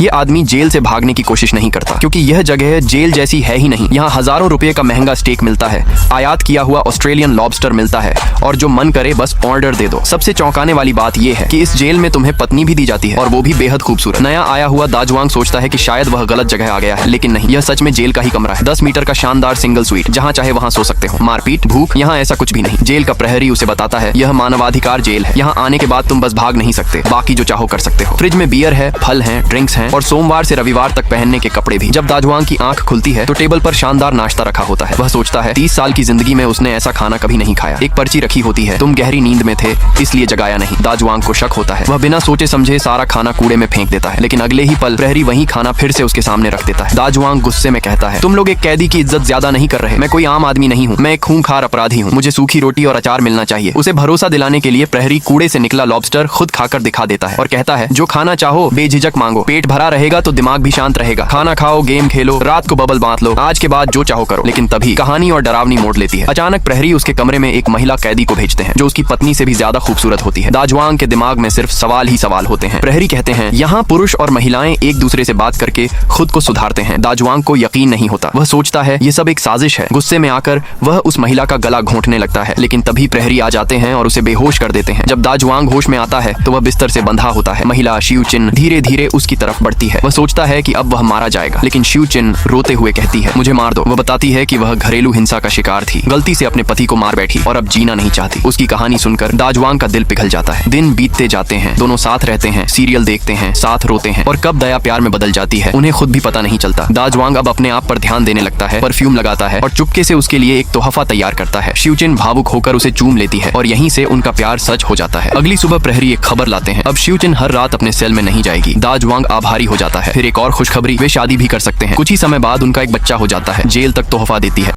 ये आदमी जेल से भागने की कोशिश नहीं करता क्योंकि यह जगह जेल जैसी है ही नहीं। यहाँ हजारों रुपए का महंगा स्टेक मिलता है, आयात किया हुआ ऑस्ट्रेलियन लॉबस्टर मिलता है और जो मन करे बस ऑर्डर दे दो। सबसे चौंकाने वाली बात यह है कि इस जेल में तुम्हें पत्नी भी दी जाती है और वो भी बेहद खूबसूरत। नया आया हुआ दाजुआंग सोचता है कि शायद वह गलत जगह आ गया है, लेकिन नहीं, यह सच में जेल का ही कमरा है। 10 मीटर का शानदार सिंगल स्वीट, जहाँ चाहे वहाँ सो सकते हो। मारपीट, भूख, यहाँ ऐसा कुछ भी नहीं। जेल का प्रहरी उसे बताता है यह मानवाधिकार जेल है, यहाँ आने के बाद तुम बस भाग नहीं सकते, बाकी जो चाहो कर सकते हो। फ्रिज में बियर है, फल हैं, ड्रिंक्स हैं और सोमवार से रविवार तक पहनने के कपड़े भी। जब दाजुआंग की आंख खुलती है तो टेबल पर शानदार नाश्ता रखा होता है। वह सोचता है 30 साल की जिंदगी में उसने ऐसा खाना कभी नहीं खाया। एक पर्ची रखी होती है, तुम गहरी नींद में थे इसलिए जगाया नहीं। दाजुआंग को शक होता है, वह बिना सोचे समझे सारा खाना कूड़े में फेंक देता है, लेकिन अगले ही पल प्रहरी वही खाना फिर से उसके सामने रख देता है। दाजुआंग गुस्से में कहता है तुम लोग एक कैदी की इज्जत ज्यादा नहीं कर रहे। मैं कोई आम आदमी नहीं हूँ, मैं एक खूंखार अपराधी हूँ, मुझे सूखी रोटी और अचार मिलना चाहिए। उसे भरोसा दिलाने के लिए प्रहरी कूड़े से निकला लॉबस्टर खुद खाकर दिखा देता है और कहता है जो खाना चाहो बेझिझक मांगो, पेट भरा रहेगा तो दिमाग भी शांत रहेगा। खाना खाओ, गेम खेलो, रात को बबल बांध लो, आज के बाद जो चाहो करो। लेकिन तभी कहानी और डरावनी मोड़ लेती है। अचानक प्रहरी उसके कमरे में एक महिला कैदी को भेजते हैं जो उसकी पत्नी से भी ज्यादा खूबसूरत होती है। दाजुआंग के दिमाग में सिर्फ सवाल ही सवाल होते हैं। प्रहरी कहते हैं यहाँ पुरुष और महिलाएं एक दूसरे से बात करके खुद को सुधारते हैं। दाजुआंग को यकीन नहीं होता, वह सोचता है ये सब एक साजिश है। गुस्से में आकर वह उस महिला का गला घोंटने लगता है, लेकिन तभी प्रहरी आ जाते हैं और उसे बेहोश कर देते हैं। जब दाजुआंग होश में आता है तो वह बिस्तर से बंधा होता है। महिला शिवचिन धीरे धीरे उसकी तरफ बढ़ती है। वह सोचता है कि अब वह मारा जाएगा, लेकिन शिवचिन रोते हुए कहती है मुझे मार दो। वह बताती है कि वह घरेलू हिंसा का शिकार थी, गलती से अपने पति को मार बैठी और अब जीना नहीं चाहती। उसकी कहानी सुनकर दाजुआंग का दिल पिघल जाता है। दिन बीतते जाते हैं, दोनों साथ रहते हैं, सीरियल देखते हैं, साथ रोते हैं और कब दया प्यार में बदल जाती है उन्हें खुद भी पता नहीं चलता। दाजुआंग अब अपने आप पर ध्यान देने लगता है, परफ्यूम लगाता है और चुपके से उसके लिए एक तोहफा तैयार करता है। शिवचिन भावुक होकर उसे चूम लेती है और यहीं से उनका प्यार सच हो जाता है। अगली सुबह प्रहरी एक खबर लाते हैं, अब शिवचिन हर रात अपने सेल में नहीं जाएगी। दाजुआंग आभारी हो जाता है। फिर एक और खुशखबरी, वे शादी भी कर सकते हैं। कुछ ही समय बाद उनका एक बच्चा हो जाता है। जेल तक तोहफा देती है।